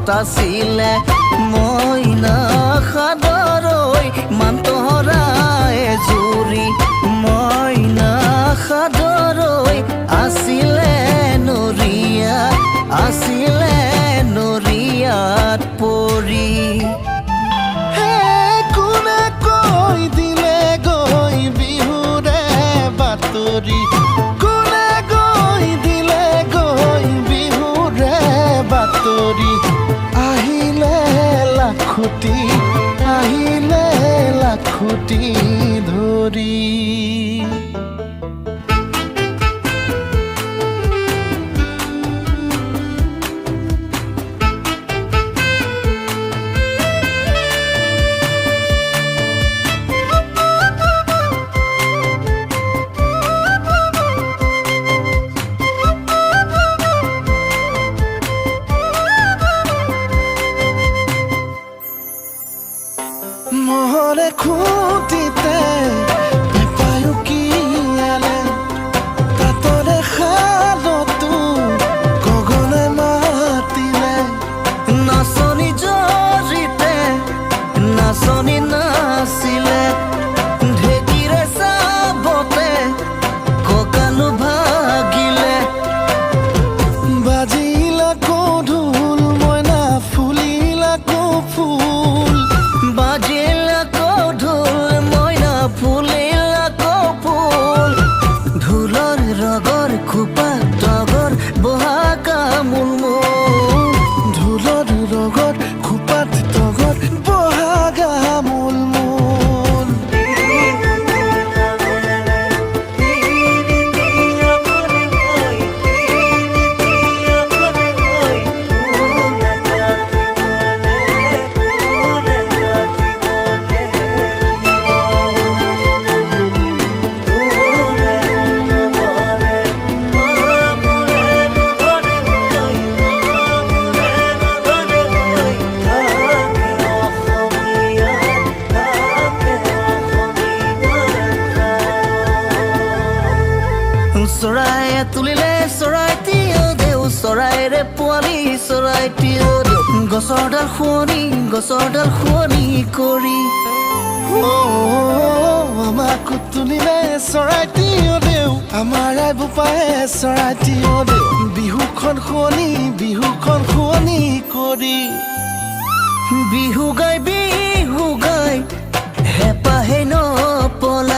আছিলে মইনা সাদৰৈ মান্তৰা এজুৰি মইনা সাদৰৈ আছিলে নৰিয়াত পৰি কোনে কৈ দিলে গৈ বিহুৰে বাতৰি কোনে কৈ দিলে গৈ বিহুৰে বাতৰি আহিলে লাখুটি ধৰি মহৰে খুঁটিতে পায়ুকিয়ালে তাতৰে শালতো গগনে মাতিলে নাচনি জৰিতে নাচনি নাছিলে ঢেঁকীৰে চাবতে কঁকালো ভাগিলে বাজিলা ঢোল মইনা ফুলিলা ফুল বাজিলা ঢোল মইনা ফুলিলা ফুল ঢোলৰ ৰগৰ খোপা তগৰ বহাকা মুলমুল ঢোলৰ ৰগত খোপাত তগত বহাগা মুলমুল চৰাইয়ে তুলিলে চৰাই তিয় দেউ চৰাইৰে পোৱালি চৰাই তিয় দেউ গছৰডাল শুৱনি কৰি আমাকো তুলিলে চৰাই তিয় দেউ আমাৰ আই বোপায়ে চৰাই তিয় দেউ বিহুখন শুৱনি কৰি বিহু গাই হেঁপাহে নপল